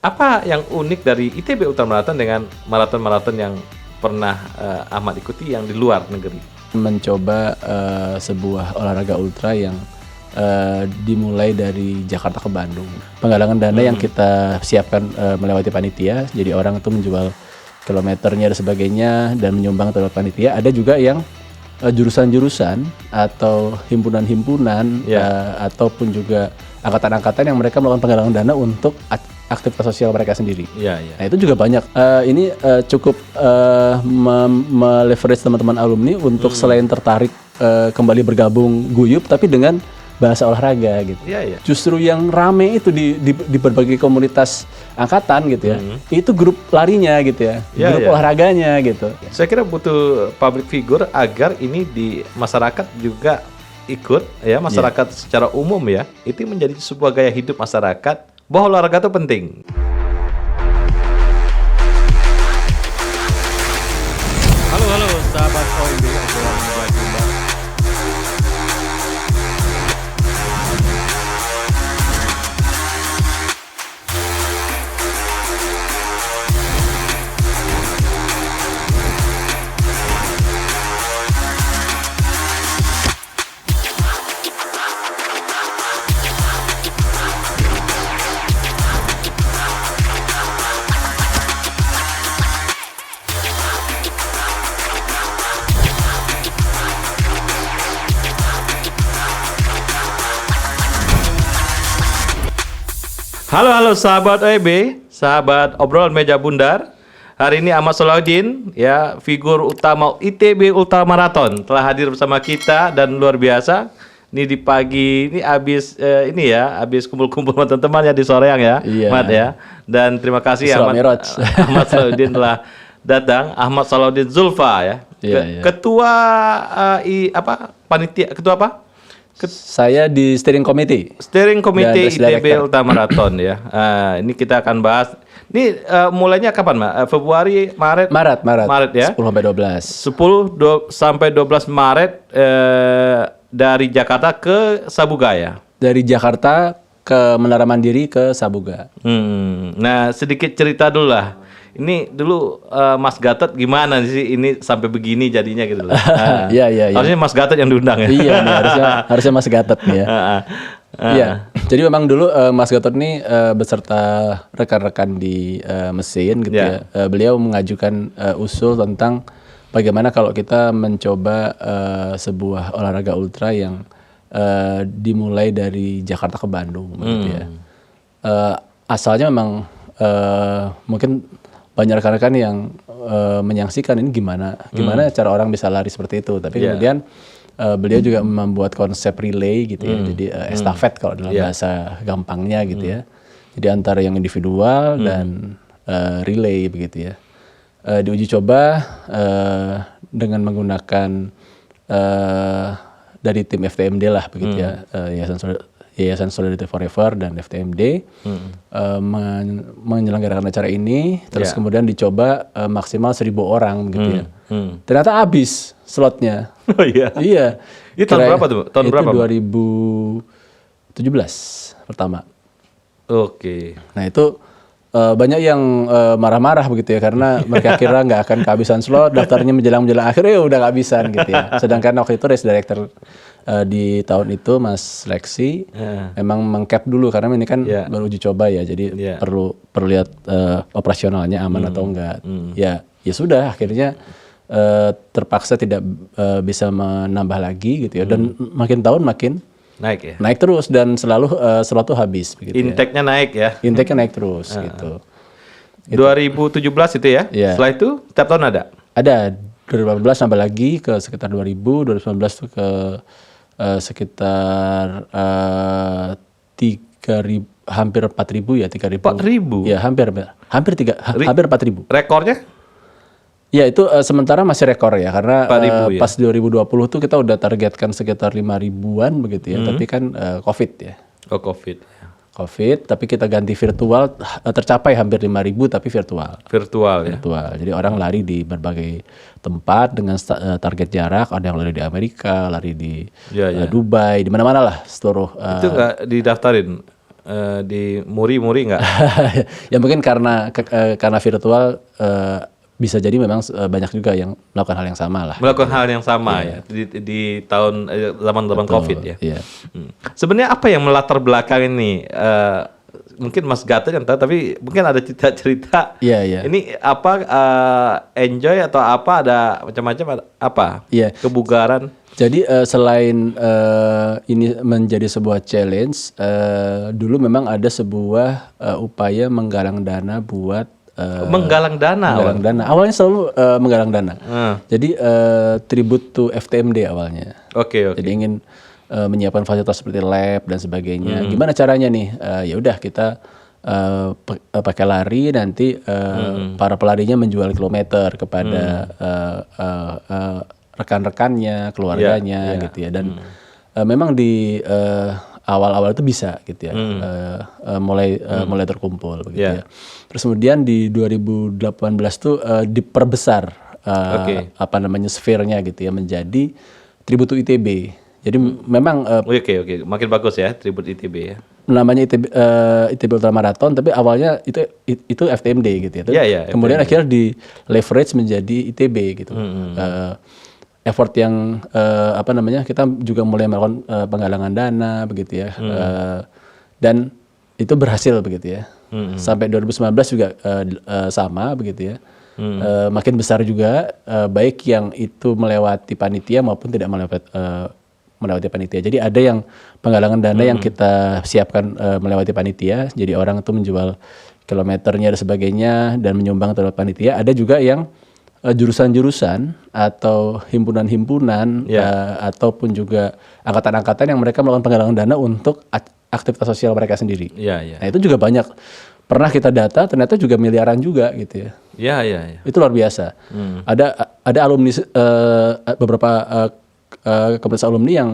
Apa yang unik dari ITB Ultra Marathon dengan maraton-maraton yang pernah Ahmad ikuti yang di luar negeri? Mencoba sebuah olahraga ultra yang dimulai dari Jakarta ke Bandung. Penggalangan dana yang kita siapkan melewati panitia, jadi orang itu menjual kilometernya dan sebagainya dan menyumbang terhadap panitia. Ada juga yang jurusan-jurusan atau himpunan-himpunan ataupun juga angkatan-angkatan yang mereka melakukan penggalangan dana untuk aktivitas sosial mereka sendiri. Nah itu juga banyak. Ini cukup meleverage teman-teman alumni untuk selain tertarik kembali bergabung guyup, tapi dengan bahasa olahraga gitu. Justru yang rame itu di berbagai komunitas angkatan gitu ya. Itu grup larinya gitu ya, grup olahraganya gitu. Saya kira butuh public figure agar ini di masyarakat juga ikut ya, masyarakat secara umum ya. Itu menjadi sebuah gaya hidup masyarakat bahwa olahraga itu penting. Halo sahabat OMB. Halo sahabat OEB, sahabat obrolan meja bundar. Hari ini Ahmad Salahuddin ya, figur utama ITB Ultra Marathon telah hadir bersama kita dan luar biasa. Ini di pagi ini habis kumpul-kumpul sama teman-teman ya di Soreang ya, Ahmad ya. Dan terima kasih Ahmad Salahuddin telah datang. Ahmad Salahuddin Zulfa ya. Ketua panitia, ketua apa? Saya di steering committee ITB Ultra Marathon ya. Ini kita akan bahas. Ini mulainya kapan, Mbak? Februari, Maret ya. 10 sampai 12. 10 sampai 12 Maret dari Jakarta ke Sabuga ya. Dari Jakarta ke Menara Mandiri ke Sabuga. Nah, sedikit cerita dulu lah. Ini dulu Mas Gatot gimana sih ini sampai begini jadinya gitu loh. Iya. Harusnya Mas Gatot yang diundang ya. Iya nih, harusnya Mas Gatot nih ya. Iya. Jadi memang dulu Mas Gatot nih beserta rekan-rekan di mesin gitu ya. Beliau mengajukan usul tentang bagaimana kalau kita mencoba sebuah olahraga ultra yang dimulai dari Jakarta ke Bandung gitu ya. Asalnya memang mungkin banyak rekan-rekan yang menyaksikan ini gimana cara orang bisa lari seperti itu. Tapi kemudian beliau juga membuat konsep relay gitu ya. Jadi estafet kalau dalam bahasa gampangnya gitu ya. Jadi antara yang individual dan relay begitu ya. Diuji coba dengan menggunakan dari tim FTMD lah begitu ya. Yayasan Solidarity Forever dan FTMD menyelenggarakan acara ini, terus kemudian dicoba maksimal 1.000 orang gitu ya. Ternyata habis slotnya. Oh iya. Iya. Itu tahun berapa tuh? Tahun berapa? 2017 pertama. Oke. Nah itu banyak yang marah-marah begitu ya, karena mereka kira nggak akan kehabisan slot, daftarnya menjelang akhirnya udah kehabisan gitu ya. Sedangkan waktu itu race director di tahun itu Mas Lexi memang mengcap dulu karena ini kan baru uji coba ya, jadi perlu lihat operasionalnya aman atau enggak. Ya sudah akhirnya terpaksa tidak bisa menambah lagi gitu ya, dan makin tahun makin naik ya. Naik terus dan selalu slot tuh habis begitu. Intake-nya naik ya. Intake-nya naik terus gitu. 2017 itu ya. Setelah itu tiap tahun ada. Ada 2018 nambah lagi ke sekitar 2019 tuh ke sekitar 3.000, hampir 4.000 ya, 3.000. 4.000? Ya, hampir 4.000. Rekornya? Ya itu sementara masih rekor ya, karena 4.000 pas 2020 tuh kita udah targetkan sekitar 5.000-an begitu ya, tapi kan COVID ya. Oh COVID. COVID, tapi kita ganti virtual, tercapai hampir 5.000 tapi virtual. Virtual ya. Jadi orang lari di berbagai tempat dengan target jarak. Ada yang lari di Amerika, lari di Dubai, di mana-mana lah seluruh. Itu nggak didaftarin? di Muri nggak? Ya mungkin karena virtual bisa jadi memang banyak juga yang melakukan hal yang sama lah. Melakukan hal yang sama ya di tahun zaman Covid ya. Iya. Sebenarnya apa yang melatar belakang ini? Mungkin Mas Gatot yang tahu, tapi mungkin ada cerita-cerita. Iya. Ini apa enjoy atau apa, ada macam-macam, apa? Iya. Kebugaran. Jadi selain ini menjadi sebuah challenge, dulu memang ada sebuah upaya menggalang dana buat menggalang dana. Awalnya selalu menggalang dana. Jadi tribute to FTMD awalnya. Oke. Jadi ingin menyiapkan fasilitas seperti lab dan sebagainya. Gimana caranya nih? Ya udah kita pakai lari, nanti para pelarinya menjual kilometer kepada rekan-rekannya, keluarganya gitu ya. Dan memang di awal-awal itu bisa gitu ya. Mulai terkumpul begitu ya. Terus kemudian di 2018 tuh diperbesar apa namanya sfernya gitu ya, menjadi tribute to ITB. Jadi memang Oke. Makin bagus ya tribut ITB ya. Namanya ITB Ultramarathon, tapi awalnya itu FTMD gitu ya. Kemudian FTMD akhirnya di leverage menjadi ITB gitu. Effort yang apa namanya, kita juga mulai melakukan penggalangan dana begitu ya. Dan itu berhasil begitu ya. Sampai 2019 juga sama begitu ya. Makin besar juga, baik yang itu melewati panitia maupun tidak melewati panitia. Jadi ada yang penggalangan dana yang kita siapkan melewati panitia. Jadi orang itu menjual kilometernya dan sebagainya dan menyumbang terhadap panitia. Ada juga yang jurusan-jurusan atau himpunan-himpunan ataupun juga angkatan-angkatan yang mereka melakukan penggalangan dana untuk aktivitas sosial mereka sendiri. Nah itu juga banyak. Pernah kita data, ternyata juga miliaran juga gitu ya. Iya. Itu luar biasa. Ada alumni beberapa komunitas alumni yang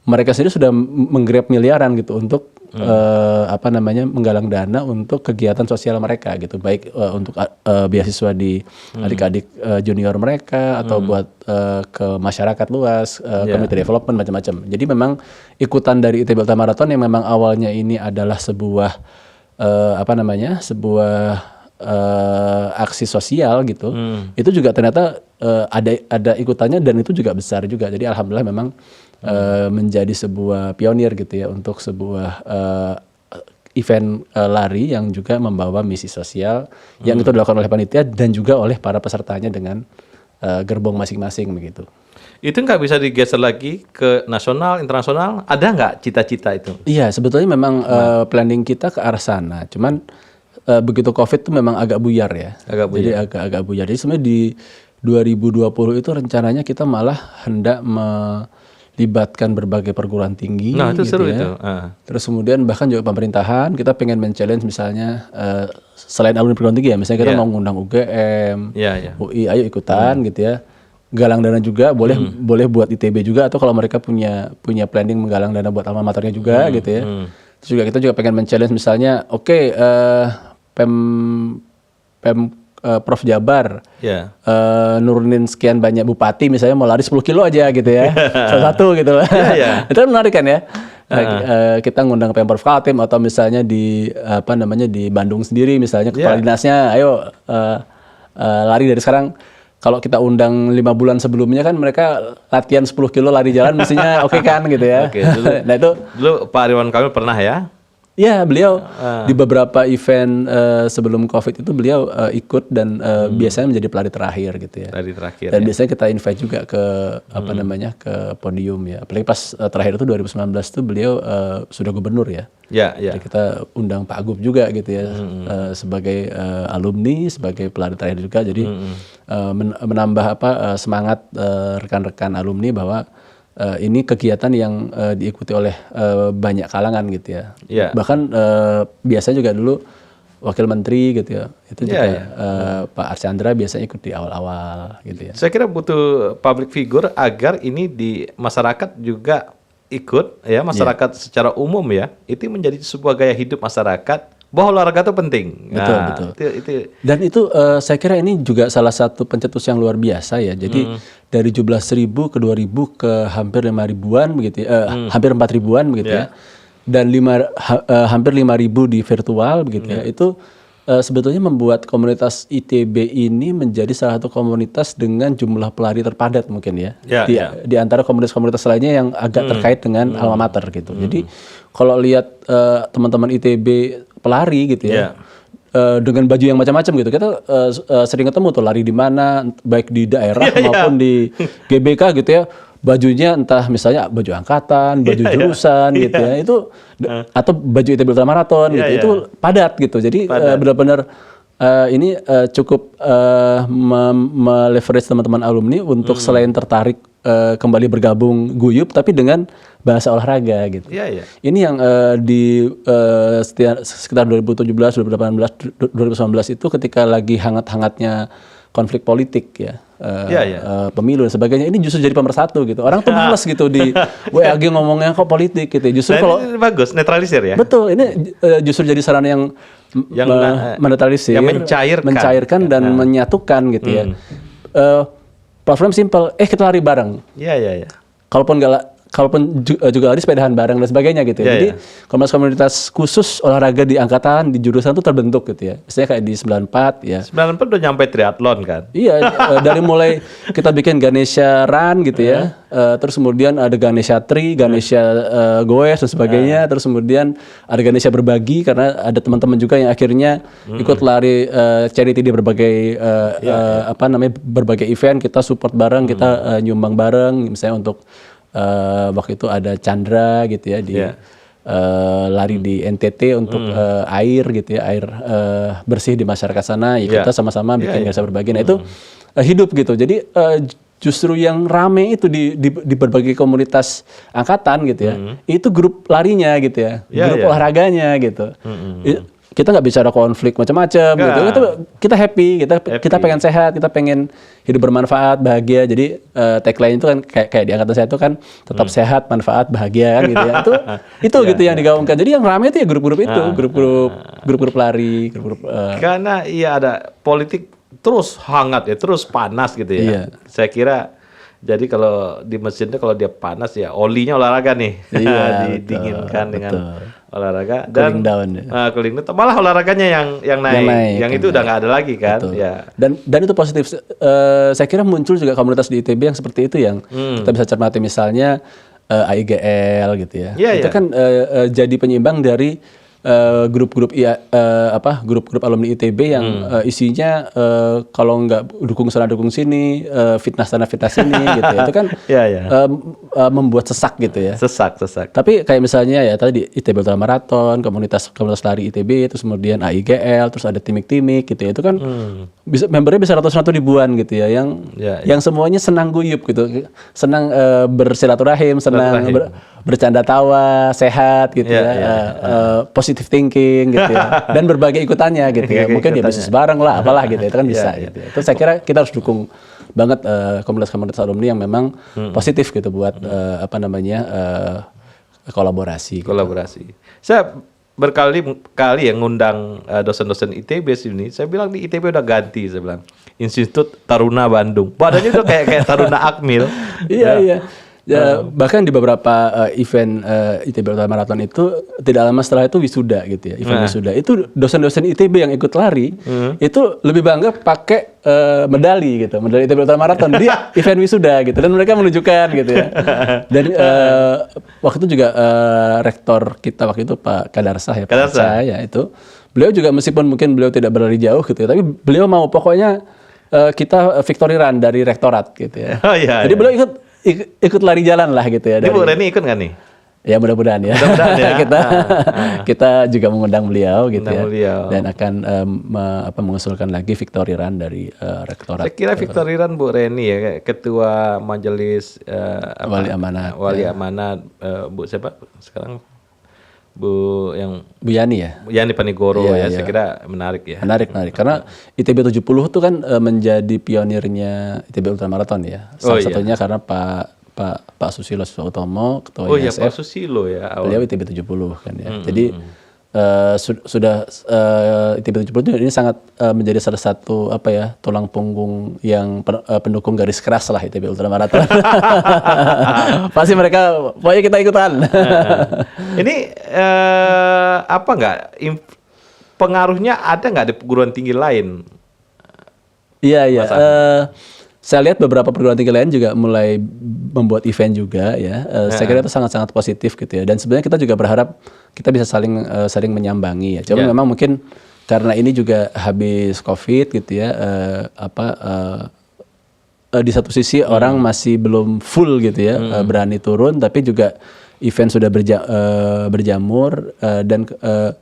mereka sendiri sudah menggrab miliaran gitu untuk apa namanya, menggalang dana untuk kegiatan sosial mereka gitu, baik untuk beasiswa di adik-adik junior mereka atau buat ke masyarakat luas, community development macam-macam. Jadi memang ikutan dari ITB Ultramarathon yang memang awalnya ini adalah sebuah apa namanya, sebuah aksi sosial gitu, itu juga ternyata ada ikutannya dan itu juga besar juga. Jadi alhamdulillah memang menjadi sebuah pionir gitu ya untuk sebuah event lari yang juga membawa misi sosial yang itu dilakukan oleh panitia dan juga oleh para pesertanya dengan gerbong masing-masing begitu. Itu nggak bisa digeser lagi ke nasional, internasional? Ada nggak cita-cita itu? Iya, sebetulnya memang planning kita ke arah sana. Cuman begitu COVID itu memang agak buyar ya. Jadi agak buyar. Jadi sebenarnya di 2020 itu rencananya kita malah hendak melibatkan berbagai perguruan tinggi. Nah, itu gitu seru ya. itu. Terus kemudian bahkan juga pemerintahan, kita pengen men-challenge misalnya selain alumni perguruan tinggi ya, misalnya kita mau ngundang UGM, UI, ayo ikutan gitu ya. Galang dana juga boleh buat ITB juga, atau kalau mereka punya planning menggalang dana buat alma maternya juga gitu ya. Terus juga kita juga pengen men-challenge misalnya, Prof Jabar nurunin sekian banyak bupati misalnya mau lari 10 kilo aja gitu ya. Salah satu gitu lah. Itu kan menarik kan ya. Kita ngundang Pemprov Kaltim atau misalnya di apa namanya di Bandung sendiri misalnya kepala dinasnya, ayo lari dari sekarang. Kalau kita undang 5 bulan sebelumnya kan mereka latihan 10 kilo lari jalan mestinya oke kan gitu ya. Nah itu dulu Pak Ridwan Kamil pernah ya? Ya, beliau di beberapa event sebelum COVID itu beliau ikut dan biasanya menjadi pelari terakhir gitu ya. Pelari terakhir. Dan biasanya kita invite juga ke apa namanya, ke podium ya. Apalagi pas terakhir itu 2019 itu beliau sudah gubernur ya. Jadi kita undang Pak Agub juga gitu ya sebagai alumni, sebagai pelari terakhir juga. Jadi menambah semangat rekan-rekan alumni bahwa ini kegiatan yang diikuti oleh banyak kalangan gitu ya. Bahkan biasanya juga dulu wakil menteri gitu ya. Itu juga Pak Archandra biasanya ikut di awal-awal gitu ya. Saya kira butuh public figure agar ini di masyarakat juga ikut ya, masyarakat secara umum ya. Itu menjadi sebuah gaya hidup masyarakat bahwa olahraga itu penting. Betul. Dan itu saya kira ini juga salah satu pencetus yang luar biasa ya. Jadi dari 17.000 ke 2.000 ke hampir 5 ribuan begitu ya, hampir 4 ribuan begitu ya. dan hampir 5.000 di virtual begitu ya. Itu sebetulnya membuat komunitas ITB ini menjadi salah satu komunitas dengan jumlah pelari terpadat mungkin ya. Di antara komunitas-komunitas lainnya yang agak terkait dengan alma mater gitu. Jadi kalau lihat teman-teman ITB pelari gitu ya. Dengan baju yang macam-macam gitu. Kita sering ketemu tuh lari di mana, baik di daerah maupun di GBK gitu ya. Bajunya entah misalnya baju angkatan, baju jurusan gitu ya. Itu atau baju ITB Ultra Marathon gitu. Itu padat gitu. Jadi benar-benar ini cukup meleverage teman-teman alumni untuk selain tertarik kembali bergabung guyup tapi dengan bahasa olahraga gitu. Ini yang di sekitar 2017, 2018, 2019 itu ketika lagi hangat-hangatnya konflik politik ya. Pemilu dan sebagainya, ini justru jadi pemersatu gitu. Orang tuh males gitu di WAG ngomongnya kok politik gitu. Justru kalau ini bagus, netralisir ya. Betul, ini justru jadi sarana yang menetralisir, yang mencairkan dan menyatukan gitu ya. Platform simple, kita lari bareng. Kalaupun juga lari sepedahan bareng dan sebagainya gitu ya. Jadi komunitas khusus olahraga di angkatan, di jurusan itu terbentuk gitu ya. Misalnya kayak di 94 ya. 94 udah nyampe triathlon kan? Iya, dari mulai kita bikin Ganesha Run gitu ya. Terus kemudian ada Ganesha Tri, Ganesha Goes dan sebagainya. Terus kemudian ada Ganesha Berbagi karena ada teman-teman juga yang akhirnya ikut lari charity di berbagai berbagai event. Kita support bareng, kita nyumbang bareng misalnya untuk waktu itu ada Chandra gitu ya di lari di NTT untuk air gitu ya, air bersih di masyarakat sana. Kita sama-sama bikin Ganesha Berbagi. Nah itu hidup gitu. Jadi justru yang rame itu di berbagai komunitas angkatan gitu ya. Itu grup larinya gitu ya, grup olahraganya gitu. Kita nggak bicara konflik macam-macam gitu. Kita happy, kita pengen sehat, kita pengen hidup bermanfaat, bahagia. Jadi tagline itu kan kayak di angkatan saya itu kan tetap sehat, manfaat, bahagia kan gitu ya. Itu gitu yang digaungkan. Jadi yang ramai itu ya grup-grup itu, grup-grup lari, karena ada politik terus hangat ya, terus panas gitu ya. Saya kira jadi kalau di mesin itu kalau dia panas ya olinya olahraga nih, didinginkan dengan olahraga dan cooling down, malah olahraganya yang naik, yang itu udah nggak ada lagi kan. Dan itu positif. Saya kira muncul juga komunitas di ITB yang seperti itu yang kita bisa cermati misalnya AIGL gitu ya. Itu kan jadi penyeimbang dari grup-grup grup-grup alumni ITB yang isinya kalau nggak dukung sana dukung sini, fitnah sana fitnah sini gitu ya. Itu kan membuat sesak gitu ya. Sesak. Tapi kayak misalnya ya tadi ITB Ultra Marathon, komunitas lari ITB, terus kemudian AIGL, terus ada timik-timik gitu ya. Itu kan membernya bisa ratus-ratus ribuan gitu ya, yang semuanya senang guyup gitu, senang bersilaturahim, senang bercanda tawa, sehat gitu positive thinking gitu ya, dan berbagai ikutannya gitu ya. Mungkin dia bisnis bareng lah, apalah gitu ya, itu kan bisa gitu ya. Terus saya kira kita harus dukung banget komunitas-komunitas alumni yang memang positif gitu buat kolaborasi. Saya berkali-kali yang ngundang dosen-dosen ITB sini. Saya bilang di ITB udah ganti, saya bilang Institut Taruna Bandung. Badannya udah kayak Taruna Akmil. Iya. Bahkan di beberapa event ITB Ultra Marathon itu tidak lama setelah itu wisuda gitu ya, event wisuda. Itu dosen-dosen ITB yang ikut lari itu lebih bangga pakai medali ITB Ultra Marathon di event wisuda gitu, dan mereka menunjukkan gitu ya. Dan waktu itu juga rektor kita waktu itu Pak Kadarsah ya, itu beliau juga meskipun mungkin beliau tidak berlari jauh gitu ya, tapi beliau mau pokoknya kita victory run dari rektorat gitu ya. Jadi beliau ikut lari jalan lah gitu ya. Ini Bu Reni ikut nggak nih? Ya mudah-mudahan ya. Kita juga mengundang beliau gitu ya. Dan akan mengusulkan lagi victory run dari rektorat. Saya kira victory run Bu Reni ya, ketua majelis Wali Amanat. Bu siapa sekarang? Bu Yani ya. Bu Yani Panigoro ya. Saya kira menarik ya. Menarik. Karena ITB 70 itu kan menjadi pionirnya ITB Ultra Marathon ya. Salah satunya karena Pak Susilo Utomo, ketua ISF. Pak Susilo ya. Beliau ITB 70 kan ya. Jadi sudah ITB 70 ini sangat menjadi salah satu tulang punggung yang pendukung garis keras lah ITB Ultramarathon. Pasti mereka pokoknya kita ikutan. Ini apa nggak pengaruhnya ada nggak di perguruan tinggi lain? Iya. Saya lihat beberapa perguruan tinggi lain juga mulai membuat event juga ya. Saya kira itu sangat-sangat positif gitu ya. Dan sebenarnya kita juga berharap kita bisa saling menyambangi ya. Cuma memang mungkin karena ini juga habis COVID gitu ya. Di satu sisi orang masih belum full gitu ya, berani turun, tapi juga event sudah berjamur dan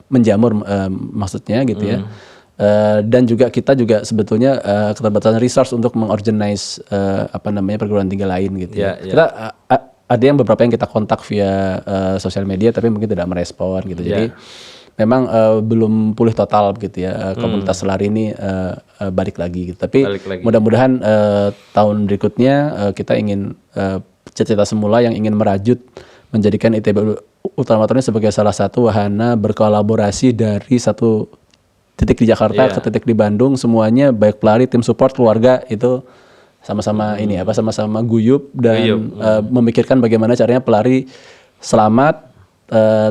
menjamur maksudnya gitu ya. Dan juga kita juga sebetulnya keterbatasan resource untuk mengorganize perguruan tinggi lain gitu ya. Kita ada yang beberapa yang kita kontak via sosial media tapi mungkin tidak merespon gitu. Jadi memang belum pulih total gitu ya komunitas lari ini balik lagi gitu. Tapi mudah-mudahan tahun berikutnya kita ingin cita-cita semula yang ingin merajut menjadikan ITB Ultramarathon ini sebagai salah satu wahana berkolaborasi dari satu titik di Jakarta ke titik di Bandung, semuanya baik pelari, tim support, keluarga itu sama-sama sama-sama guyup dan memikirkan bagaimana caranya pelari selamat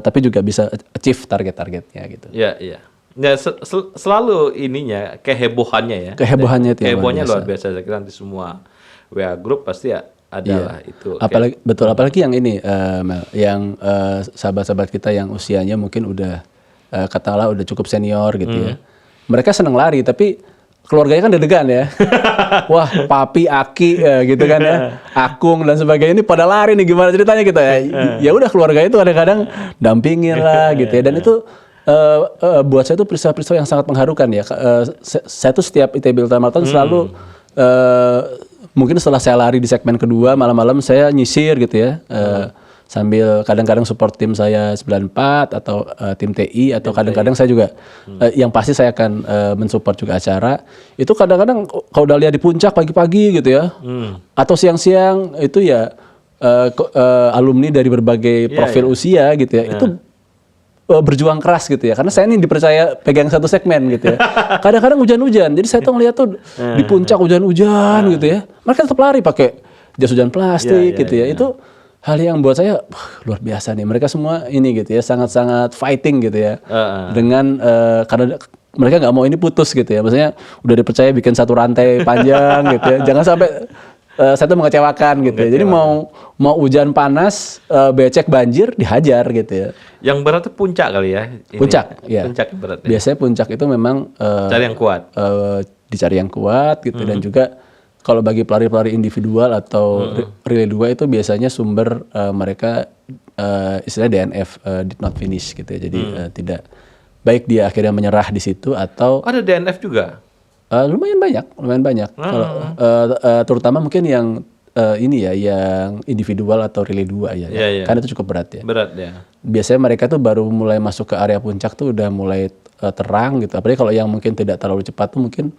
tapi juga bisa achieve target-targetnya gitu. Iya. Ya, selalu ininya kehebohannya ya. Kehebohannya luar biasa. Saya kira nanti semua WA group pasti adalah itu. Apalagi yang ini Mel, yang sahabat-sahabat kita yang usianya mungkin udah katakanlah udah cukup senior gitu ya. Mereka seneng lari tapi keluarganya kan deg-degan ya. Wah, papi, aki gitu kan ya. Akung dan sebagainya ini pada lari nih, gimana ceritanya gitu ya. Ya udah keluarga itu kadang-kadang dampingin lah gitu ya. Dan itu buat saya itu peristiwa-peristiwa yang sangat mengharukan ya. Saya tuh setiap ITB Ultramarathon selalu mungkin setelah saya lari di segmen kedua malam-malam saya nyisir gitu ya. Sambil kadang-kadang support tim saya 94 atau tim TI atau kadang-kadang saya juga yang pasti saya akan mensupport juga acara. Itu kadang-kadang kalau udah lihat di puncak pagi-pagi gitu ya. Atau siang-siang itu ya alumni dari berbagai profil usia gitu ya. Itu berjuang keras gitu ya. Karena saya ini dipercaya pegang satu segmen gitu ya. Kadang-kadang hujan-hujan. Jadi saya tuh ngeliat tuh di puncak hujan-hujan gitu ya. Mereka tetap lari pakai jas hujan plastik gitu ya. Itu hal yang buat saya luar biasa nih. Mereka semua ini gitu ya, sangat-sangat fighting gitu ya. Dengan karena mereka nggak mau ini putus gitu ya. Maksudnya udah dipercaya bikin satu rantai panjang gitu ya. Jangan sampai saya tuh mengecewakan gitu ya. Jadi mau hujan panas, becek banjir dihajar gitu ya. Yang berat itu puncak kali ya. Puncak, ya. Puncak berat. Ya? Biasanya puncak itu memang cari yang kuat. Dicari yang kuat gitu dan juga kalau bagi pelari-pelari individual atau relay 2 itu biasanya sumber mereka istilah DNF did not finish gitu ya. Jadi tidak baik dia akhirnya menyerah di situ atau ada DNF juga. Lumayan banyak. Kalau terutama mungkin yang ini ya yang individual atau relay 2 ya. Kan itu cukup berat ya. Berat ya. Biasanya mereka tuh baru mulai masuk ke area puncak tuh udah mulai terang gitu. Apalagi kalau yang mungkin tidak terlalu cepat tuh mungkin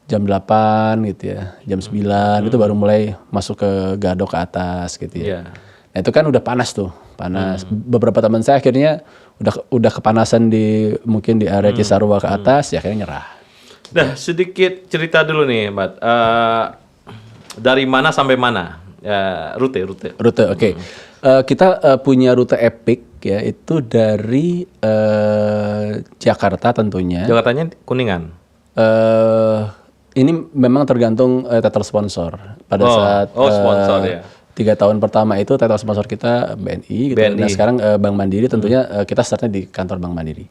jam 8 gitu ya, jam 9 itu baru mulai masuk ke gadok ke atas gitu ya. Nah itu kan udah panas tuh, Beberapa teman saya akhirnya udah kepanasan mungkin di area Cisarua ke atas, ya akhirnya nyerah. Nah sedikit cerita dulu nih, Mbak. Dari mana sampai mana? Rute, oke. Kita punya rute epic ya, itu dari Jakarta tentunya. Jakartanya Kuningan. Ini memang tergantung title sponsor. Pada saat sponsor ya. 3 tahun pertama itu title sponsor kita BNI. Gitu. Nah sekarang Bank Mandiri tentunya kita startnya di kantor Bank Mandiri.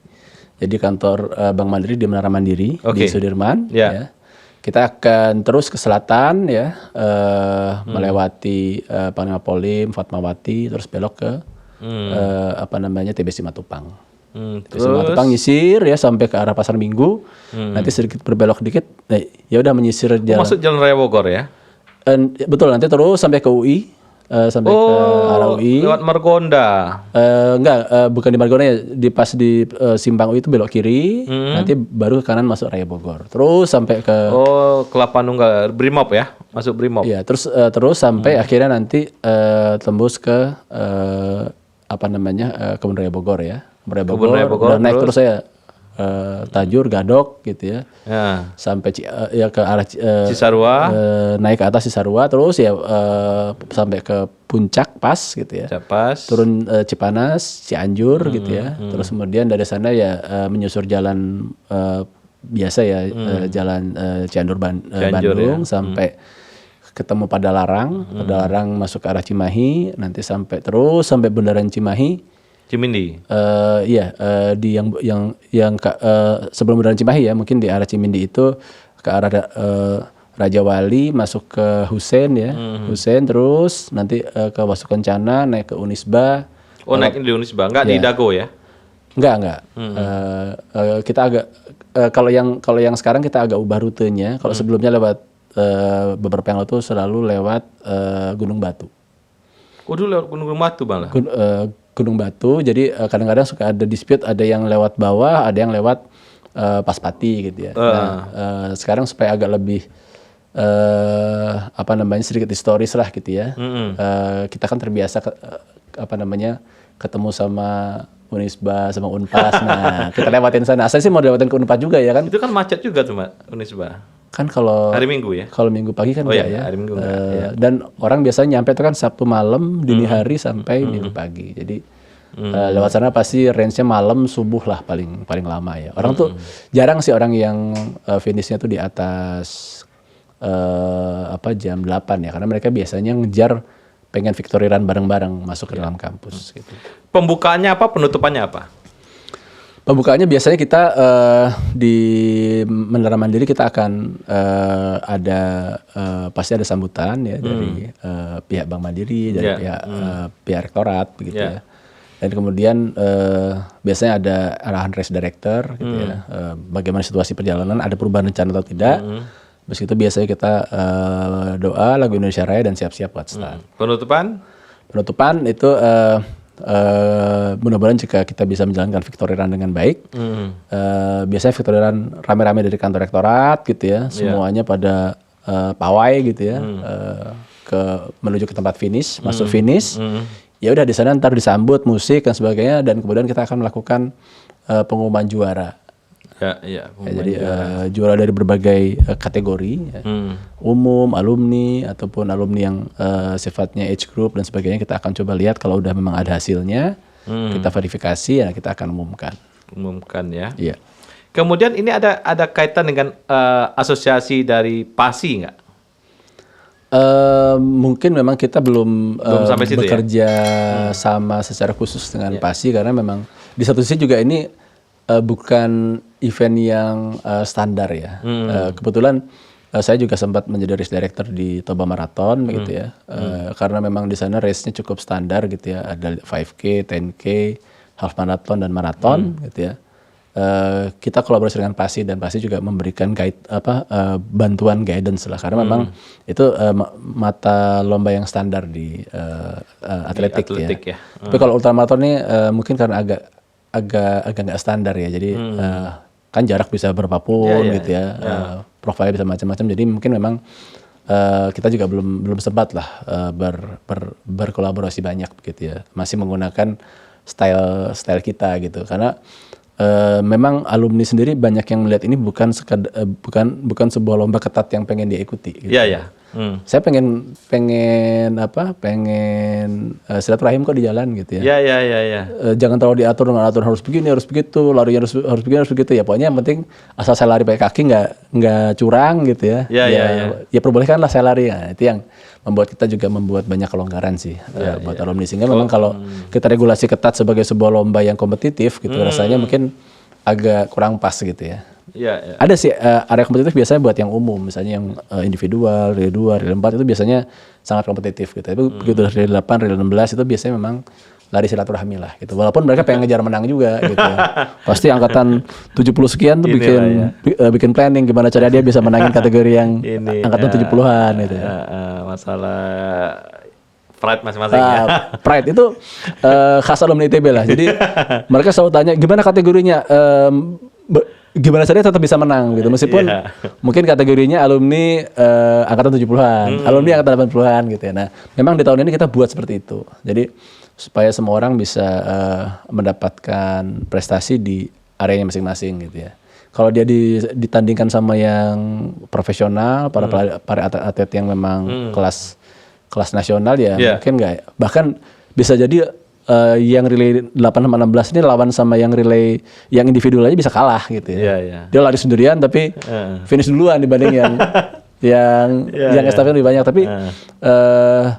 Jadi kantor Bank Mandiri di Menara Mandiri di Sudirman. Ya. Kita akan terus ke selatan ya, melewati Panglima Polim, Fatmawati, terus belok ke TBC Matupang. Terus Matupang nyisir ya sampai ke arah Pasar Minggu. Nanti sedikit berbelok dikit, ya udah menyisir jalan. Masuk Jalan Raya Bogor ya? Betul, nanti terus sampai ke UI, sampai ke arah UI. Lewat Margonda? Enggak, bukan di Margonda ya. Pas di Simpang UI itu belok kiri, nanti baru ke kanan masuk Raya Bogor. Terus sampai ke Kelapa Nunggal, Brimob ya? Masuk Brimob. Iya, terus sampai akhirnya nanti tembus ke Kebun Raya Bogor ya. Kebun Raya Bogor, udah naik terus saya Tajur, Gadok gitu ya. Sampai ya ke arah Cisarua, naik ke atas Cisarua terus ya sampai ke puncak pas gitu ya. Turun Cipanas, Cianjur gitu ya. Terus kemudian dari sana ya menyusur jalan biasa ya, jalan Cianjur Bandung ya. Sampai ketemu Padalarang, Padalarang masuk ke arah Cimahi, nanti sampai terus sampai bundaran Cimahi. Cimindi. Di yang sebelum bundaran Cimahi ya, mungkin di arah Cimindi itu ke arah Raja Wali masuk ke Hussein ya. Hussein terus nanti ke Wastu Kencana naik ke Unisba. Naik di Unisba, enggak di Dago ya? Enggak. Kita agak kalau yang sekarang kita agak ubah rutenya. Kalau sebelumnya lewat beberapa yang lalu selalu lewat Gunung Batu. Dulu lewat Gunung Batu malah. Gunung Batu, jadi kadang-kadang suka ada dispute, ada yang lewat bawah, ada yang lewat Paspati gitu ya. Sekarang supaya agak lebih sedikit historis lah gitu ya. Kita kan terbiasa ketemu sama Unisba sama Unpas. Nah, kita lewatin sana. Saya sih mau lewatin ke Unpas juga ya kan. Itu kan macet juga tuh, Mbak, Unisba. Kan kalau hari Minggu ya. Kalau Minggu pagi kan enggak ya. Hari Minggu enggak, ya. Dan orang biasanya nyampe itu kan Sabtu malam, dini hari sampai Minggu pagi. Jadi lewat sana pasti range-nya malam subuh lah paling lama ya. Orang tuh jarang sih orang yang finishnya tuh di atas jam 8 ya, karena mereka biasanya ngejar pengen victory run bareng-bareng masuk ke dalam kampus gitu. Pembukaannya apa, penutupannya apa? Pembukaannya biasanya kita di Menara Mandiri kita akan pasti ada sambutan ya dari pihak Bank Mandiri, dari pihak rektorat begitu ya. Dan kemudian biasanya ada arahan race director gitu ya. Bagaimana situasi perjalanan, ada perubahan rencana atau tidak. Terus itu biasanya kita doa, lagu Indonesia Raya dan siap-siap buat start. Penutupan itu mudah-mudahan jika kita bisa menjalankan victory run dengan baik. Biasanya victory run rame-rame dari kantor rektorat gitu ya. Semuanya pada pawai gitu ya. Menuju ke tempat finish, masuk finish. Ya udah di sana ntar disambut musik dan sebagainya, dan kemudian kita akan melakukan pengumuman juara. Jadi juara dari berbagai kategori ya. Umum, alumni ataupun alumni yang sifatnya age group dan sebagainya, kita akan coba lihat kalau udah memang ada hasilnya, kita verifikasi ya, kita akan umumkan ya. Iya. Kemudian ini ada kaitan dengan asosiasi dari PASI nggak? Mungkin memang kita belum sampai situ bekerja sama secara khusus dengan PASI, karena memang di satu sisi juga ini bukan event yang standar ya. Kebetulan saya juga sempat menjadi race director di Toba Marathon gitu ya. Karena memang di sana race-nya cukup standar gitu ya. Ada 5K, 10K, half marathon dan marathon gitu ya. Kita kolaborasi dengan PASI, dan PASI juga memberikan bantuan guidance lah, karena memang itu mata lomba yang standar di atletik ya. Tapi kalau ultramarathon ini mungkin karena agak nggak standar ya, jadi kan jarak bisa berapapun gitu ya. Profil bisa macam-macam, jadi mungkin memang kita juga belum sempat lah berkolaborasi banyak begitu ya, masih menggunakan style kita gitu, karena memang alumni sendiri banyak yang melihat ini bukan sebuah lomba ketat yang pengen diikuti gitu. Saya pengen silaturahim kok di jalan gitu ya. Jangan terlalu diatur dengan aturan harus begini, harus begitu, larinya harus begini, harus begitu ya. Pokoknya yang penting asal saya lari pakai kaki, nggak curang gitu ya. Ya perbolehkanlah saya lari. Nah, itu yang membuat kita juga membuat banyak kelonggaran sih buat alumni, sehingga memang kalau kita regulasi ketat sebagai sebuah lomba yang kompetitif gitu, rasanya mungkin agak kurang pas gitu ya. Ada sih area kompetitif biasanya buat yang umum, misalnya yang individual, relay 2, relay 4 itu biasanya sangat kompetitif gitu. Tapi begitu relay 8, relay 16 itu biasanya memang lari silaturahmi lah gitu. Walaupun mereka pengen ngejar menang juga gitu. Pasti angkatan 70 sekian tuh bikin planning gimana cara dia bisa menangin kategori yang angkatan 70-an gitu ya. Masalah pride masing-masing ya. Pride itu khas alumni ITB lah. Jadi mereka selalu tanya gimana kategorinya, gimana caranya tetap bisa menang gitu. Meskipun mungkin kategorinya alumni angkatan 70-an, alumni angkatan 80-an gitu ya. Nah, memang di tahun ini kita buat seperti itu. Jadi supaya semua orang bisa mendapatkan prestasi di areanya masing-masing gitu ya. Kalau dia ditandingkan sama yang profesional, para atlet yang memang kelas nasional ya mungkin nggak. Bahkan bisa jadi yang relay 8 sama 16 ini lawan sama yang relay yang individual aja bisa kalah gitu ya. Dia lari sendirian tapi finish duluan dibanding yang estafet lebih banyak. Tapi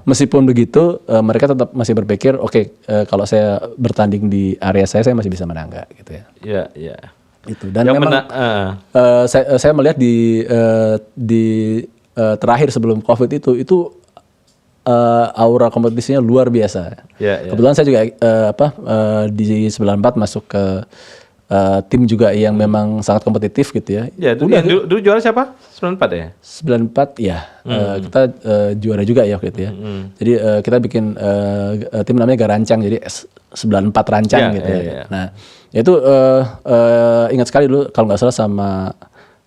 meskipun begitu mereka tetap masih berpikir oke, kalau saya bertanding di area saya masih bisa menang nggak gitu ya. Iya. Itu. Dan yang memang saya melihat di terakhir sebelum COVID itu aura kompetisinya luar biasa. Kebetulan saya juga di 94 masuk ke tim juga yang memang sangat kompetitif gitu ya. Dulu juara siapa? 94 ya? 94 ya. Kita juara juga ya gitu ya. Jadi kita bikin tim namanya Garancang, jadi 94 rancang gitu ya. Nah, itu ingat sekali dulu kalau nggak salah sama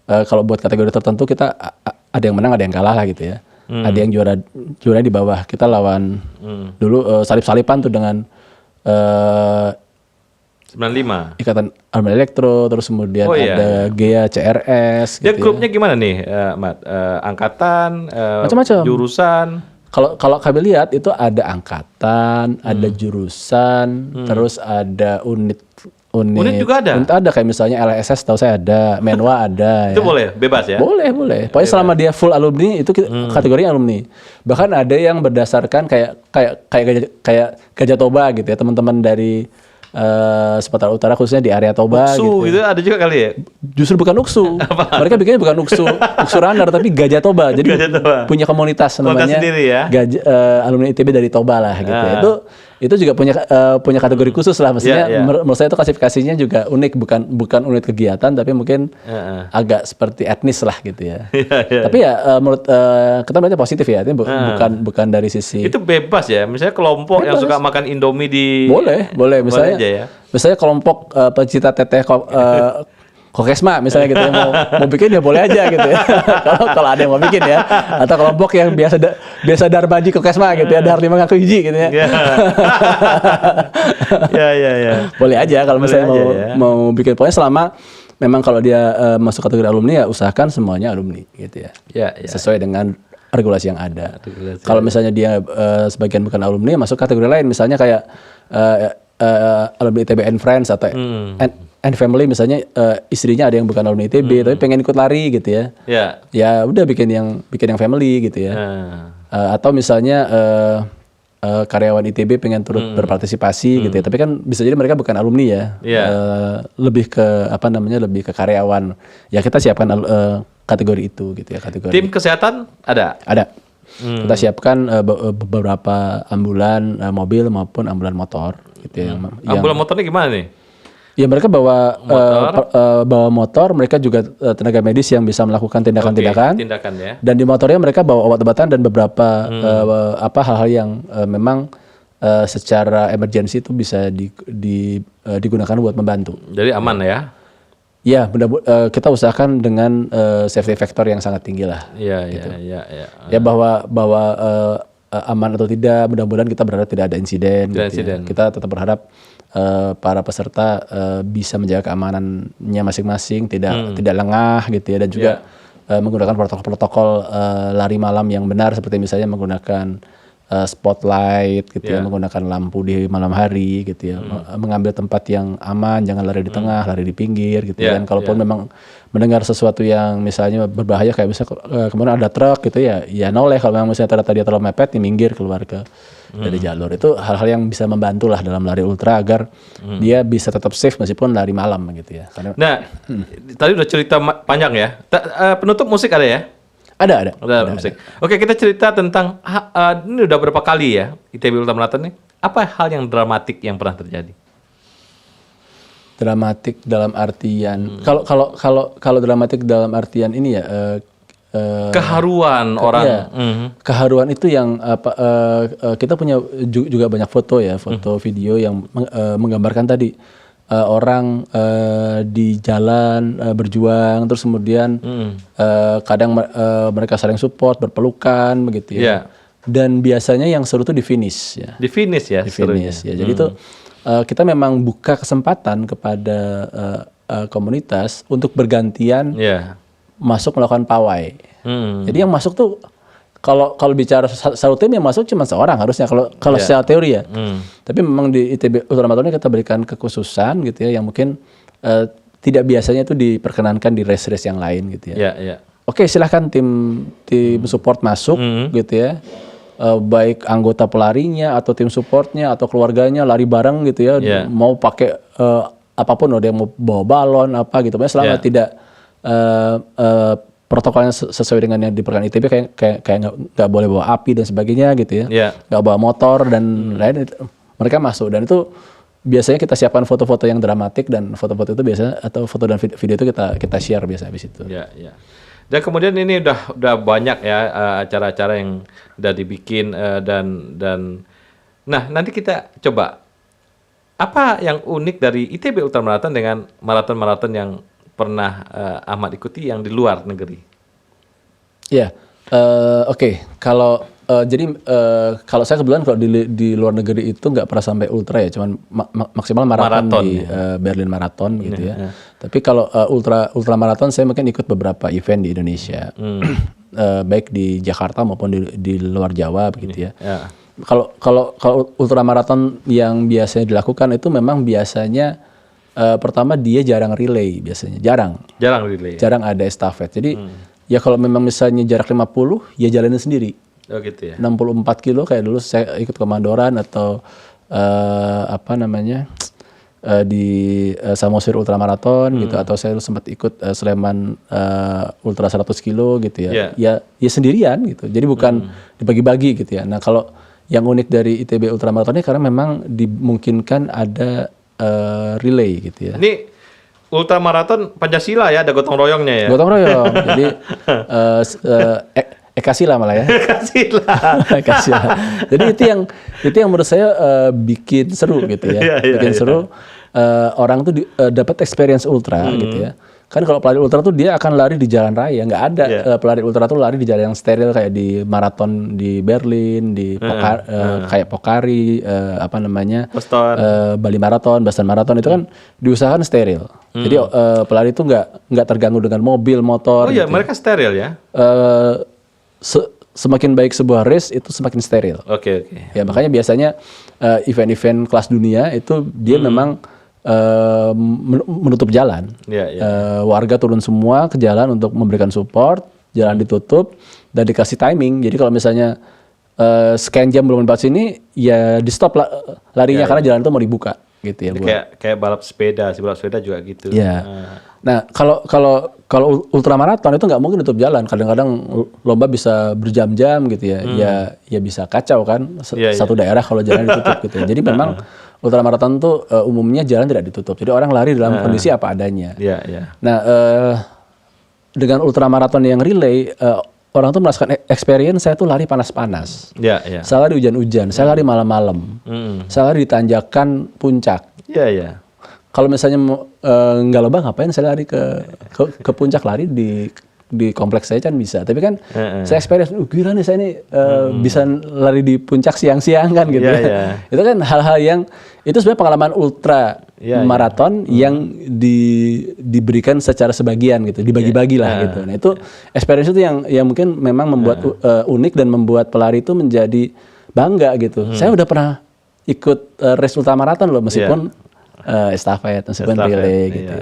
kalau buat kategori tertentu kita ada yang menang, ada yang kalah lah gitu ya. Ada yang juara di bawah. Kita lawan dulu salip-salipan tuh dengan 95 Ikatan Armada Elektro, terus kemudian ada GEA CRS. Dia gitu grupnya gimana nih, Mat? Angkatan, macam-macam jurusan. Kalau kami lihat itu ada angkatan, ada jurusan, terus ada unit juga ada. Unit ada kayak misalnya LSS, tahu saya ada, Menwa ada. Itu boleh, bebas ya? Boleh. Pokoknya selama dia full alumni itu kategorinya alumni. Bahkan ada yang berdasarkan kayak Gajah Toba gitu ya, teman-teman dari Sumatera Utara khususnya di area Toba UKSU gitu ada juga kali ya? Justru bukan UKSU. Mereka bikinnya bukan UKSU runner tapi Gajah Toba. Jadi punya komunitas namanya sendiri ya? Alumni ITB dari Toba lah gitu ya. Itu juga punya kategori khusus lah, maksudnya menurut saya itu klasifikasinya juga unik, bukan unit kegiatan tapi mungkin agak seperti etnis lah gitu ya. Tapi ya menurut kita melihatnya positif ya, artinya bukan dari sisi itu bebas ya, misalnya kelompok yang suka makan Indomie di boleh misalnya kelompok pecinta teteh Kokesma misalnya gitu ya, mau bikin ya boleh aja gitu ya. Kalau ada yang mau bikin ya, atau kelompok yang biasa darbaji Kokesma gitu ya, dar 5 ngaku hiji gitu ya. Ya. Boleh aja kalau misalnya mau bikin, pokoknya selama memang kalau dia masuk kategori alumni ya usahakan semuanya alumni gitu ya. Sesuai dengan regulasi yang ada. Kalau misalnya dia sebagian bukan alumni masuk kategori lain, misalnya kayak alumni ITB and Friends atau and Family misalnya, istrinya ada yang bukan alumni ITB tapi pengen ikut lari gitu ya. Ya udah bikin yang family gitu ya. Atau misalnya karyawan ITB pengen turut berpartisipasi gitu ya. Tapi kan bisa jadi mereka bukan alumni ya. Lebih ke lebih ke karyawan. Ya kita siapkan kategori itu gitu ya, kategori. Tim kesehatan ada? Ada. Kita siapkan beberapa ambulan mobil maupun ambulan motor gitu ya. Ambulan motornya gimana nih? Ya mereka bawa motor, mereka juga tenaga medis yang bisa melakukan tindakan-tindakan. Tindakan ya. Dan di motornya mereka bawa obat-obatan dan beberapa hal-hal yang memang secara emergensi itu bisa digunakan buat membantu. Jadi aman ya? Ya, kita usahakan dengan safety factor yang sangat tinggi lah. Iya. Ya bahwa aman atau tidak, mudah-mudahan kita berharap tidak ada insiden. Ya. Kita tetap berharap para peserta bisa menjaga keamanannya masing-masing, tidak lengah gitu ya, dan juga menggunakan protokol lari malam yang benar, seperti misalnya menggunakan spotlight gitu ya, menggunakan lampu di malam hari gitu ya, mengambil tempat yang aman, jangan lari di tengah, lari di pinggir gitu ya. Dan kalaupun memang mendengar sesuatu yang misalnya berbahaya kayak misalnya kemudian ada truk gitu ya noleh, kalau memang misalnya ternyata dia terlalu mepet, minggir keluar dari jalur. Itu hal-hal yang bisa membantu lah dalam lari ultra agar dia bisa tetap safe meskipun lari malam gitu ya. Karena, tadi udah cerita panjang ya. Penutup musik ada ya? Ada musik. Oke, kita cerita tentang ini udah berapa kali ya ITB Ultra Marathon nih. Apa hal yang dramatik yang pernah terjadi? Dramatik dalam artian kalau dramatik dalam artian ini ya keharuan orang. Keharuan itu yang kita punya juga banyak foto ya, video yang menggambarkan tadi orang di jalan berjuang, terus kemudian kadang mereka saling support, berpelukan begitu ya. dan biasanya yang seru tuh di finish ya. Di finish ya, Di finish ya. Jadi tuh kita memang buka kesempatan kepada komunitas untuk bergantian masuk melakukan pawai. Jadi yang masuk tuh kalau bicara satu tim yang masuk cuma seorang harusnya kalau secara teori ya. Tapi memang di ITB Ultramaraton ini kita berikan kekhususan gitu ya yang mungkin tidak biasanya itu diperkenankan di race-race yang lain gitu ya. Oke, silahkan tim support masuk gitu ya. Baik anggota pelarinya atau tim supportnya atau keluarganya lari bareng gitu ya. Mau pakai apapun, ada yang mau bawa balon apa gitu. Selama tidak protokolnya sesuai dengan yang diperkenankan ITB kayak nggak boleh bawa api dan sebagainya gitu ya. Nggak bawa motor dan lain, mereka masuk dan itu biasanya kita siapkan foto-foto yang dramatik dan foto-foto itu biasanya atau foto dan video itu kita share biasa habis itu. Dan kemudian ini udah banyak ya acara-acara yang udah dibikin dan nah nanti kita coba apa yang unik dari ITB Ultramaraton dengan maraton-maraton yang pernah Ahmad ikuti yang di luar negeri. Oke. Kalau saya kebetulan kalau di luar negeri itu nggak pernah sampai ultra ya, cuman maksimal maraton di Berlin Marathon gitu ya. Tapi kalau ultra maraton saya mungkin ikut beberapa event di Indonesia, baik di Jakarta maupun di luar Jawa begitu ya. Kalau ultra maraton yang biasanya dilakukan itu memang biasanya pertama dia jarang relay biasanya, jarang relay. Jarang ada estafet. Jadi ya kalau memang misalnya jarak 50 ya jalanin sendiri. Oh gitu ya. 64 kilo kayak dulu saya ikut Kemandoran atau di Samosir Ultramaraton gitu, atau saya sempat ikut Sleman Ultra 100 kilo gitu ya. Ya sendirian gitu. Jadi bukan dibagi-bagi gitu ya. Nah, kalau yang unik dari ITB Ultramaraton ini karena memang dimungkinkan ada relay gitu ya. Ini Ultramaraton Pancasila ya, ada gotong royongnya ya. Gotong royong. Jadi Ekasila malah ya. Ekasila. Jadi itu yang menurut saya bikin seru gitu ya. Bikin seru. Orang tuh dapat experience ultra gitu ya. Kan kalau pelari ultra tuh dia akan lari di jalan raya, nggak ada pelari ultra tuh lari di jalan yang steril kayak di maraton di Berlin, di kayak Pokari, Bali Marathon, Boston Marathon itu kan diusahakan steril. Jadi pelari itu nggak terganggu dengan mobil, motor. Oh iya, gitu. Mereka steril ya. Semakin baik sebuah race itu semakin steril. Oke. Ya makanya biasanya event-event kelas dunia itu dia memang menutup jalan. Warga turun semua ke jalan untuk memberikan support, jalan ditutup dan dikasih timing. Jadi kalau misalnya sekian jam belum lewat sini, ya di stop larinya karena jalan itu mau dibuka, gitu ya. Kayak balap sepeda juga gitu. Nah kalau ultramaraton itu nggak mungkin tutup jalan. Kadang-kadang lomba bisa berjam-jam gitu ya. Ya bisa kacau kan. Satu daerah kalau jalan ditutup gitu. Jadi memang ultramaraton tuh umumnya jalan tidak ditutup. Jadi orang lari dalam kondisi apa adanya. Nah dengan ultramaraton yang relay, orang tuh merasakan experience saya tuh lari panas-panas. Saya lari hujan-hujan. Saya lari malam-malam. Saya lari di tanjakan puncak. Kalau misalnya nggak lomba ngapain saya lari ke puncak, lari di kompleks saya kan bisa. Tapi kan saya experience, gila nih saya ini bisa lari di puncak siang-siang kan gitu. Itu kan hal-hal yang itu sebenarnya pengalaman ultra maraton yang diberikan secara sebagian gitu, dibagi-bagi lah gitu. Nah itu experience itu yang mungkin memang membuat unik dan membuat pelari itu menjadi bangga gitu. Saya udah pernah ikut race ultramaraton loh, meskipun estafet, meskipun relay gitu.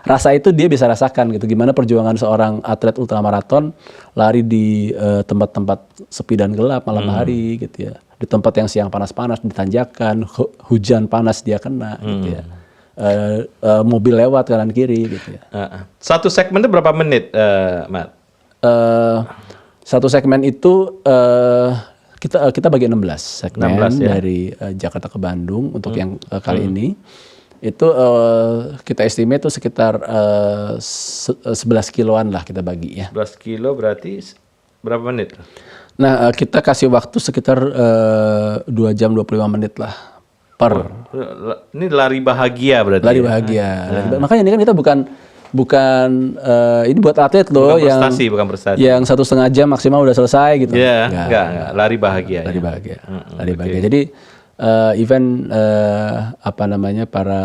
Rasa itu dia bisa rasakan gitu. Gimana perjuangan seorang atlet ultramaraton lari di tempat-tempat sepi dan gelap malam hari gitu ya. Di tempat yang siang panas-panas, di tanjakan, hujan panas dia kena gitu ya. Mobil lewat kanan kiri gitu ya. Satu segmen itu berapa menit, Mat? Satu segmen itu kita bagi 16 segmen dari Jakarta ke Bandung untuk yang kali ini. Itu kita estimate itu sekitar 11 kiloan lah kita bagi ya. 11 kilo berarti berapa menit? Nah kita kasih waktu sekitar 2 jam 25 menit lah per. Ini lari bahagia berarti. Lari bahagia. Makanya ini kan kita ini buat atlet loh Bukan prestasi, bukan prestasi. yang 1,5 jam maksimal udah selesai gitu. Iya, enggak. Lari bahagia. Lari ya. bahagia. Lari bahagia. Jadi event para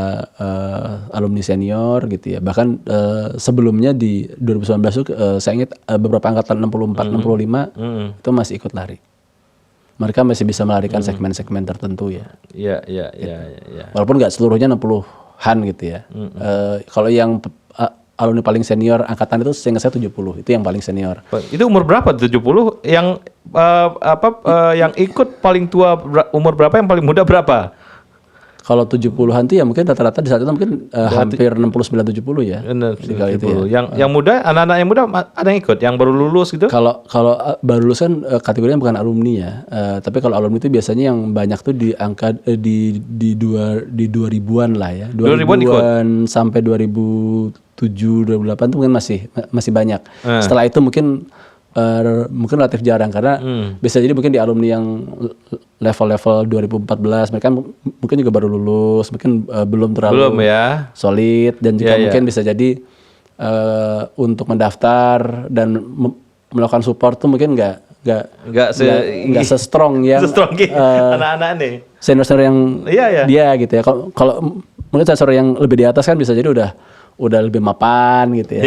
alumni senior gitu ya. Bahkan sebelumnya di 2019 itu saya ingat beberapa angkatan 64, 65 itu masih ikut lari. Mereka masih bisa melarikan segmen-segmen tertentu ya. Iya. Walaupun nggak seluruhnya 60-an gitu ya. Kalau yang alumni paling senior angkatan itu seingat saya 70, itu yang paling senior. Itu umur berapa? 70 yang yang ikut paling tua umur berapa, yang paling muda berapa? Kalau 70-an tuh ya mungkin rata-rata di saat itu mungkin hampir 69 70 ya. Benar, Kali itu ya. Yang muda, anak-anak yang muda ada yang ikut, yang baru lulus gitu? Kalau baru lulus kan kategorinya bukan alumni ya. Tapi kalau alumni itu biasanya yang banyak tuh di angka di 2000-an lah ya. 2000-an sampai 2007 2008 tuh mungkin masih banyak. Setelah itu mungkin relatif jarang karena bisa jadi mungkin di alumni yang level-level 2014 mereka mungkin juga baru lulus, mungkin belum terlalu solid dan juga mungkin bisa jadi untuk mendaftar dan melakukan support tuh mungkin nggak se-strong yang anak-anak nih senior yang dia gitu ya. Kalau mungkin senior yang lebih di atas kan bisa jadi udah lebih mapan gitu ya.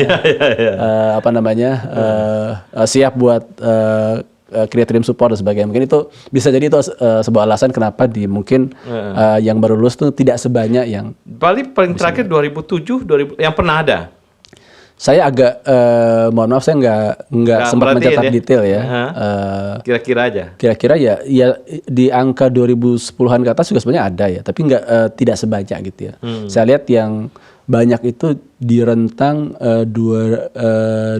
Siap buat create team support dan sebagainya. Mungkin itu bisa jadi itu sebuah alasan kenapa mungkin yang baru lulus tuh tidak sebanyak yang paling terakhir 2007 yang pernah ada. Saya agak mohon maaf saya nggak sempat mencatat detail ya. Kira-kira aja. Kira-kira ya di angka 2010-an ke atas juga sebenarnya ada ya, tapi tidak sebanyak gitu ya. Saya lihat yang banyak itu di rentang 2000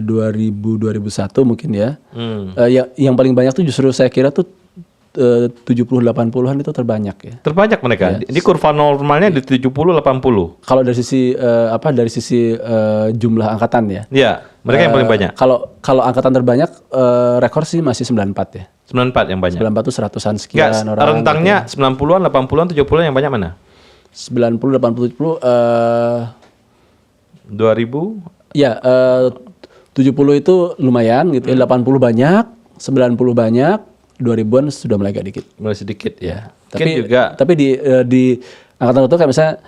2001 mungkin ya. Yang paling banyak tuh justru saya kira tuh 70-80-an itu terbanyak ya. Terbanyak mereka. Ini kurva normalnya di 70-80. Kalau dari sisi jumlah angkatan ya. Iya, mereka yang paling banyak. Kalau angkatan terbanyak rekor sih masih 94 ya. 94 yang banyak. 94 tuh 100-an sekian orang. Rentangnya gitu. 90-an, 80-an, 70-an yang banyak mana? 90, 80, 70 2000? Ya, 70 itu lumayan gitu ya, 80 banyak, 90 banyak, 2000-an sudah mulai agak dikit. Mulai sedikit ya. Tapi di angkatan itu kayak misalnya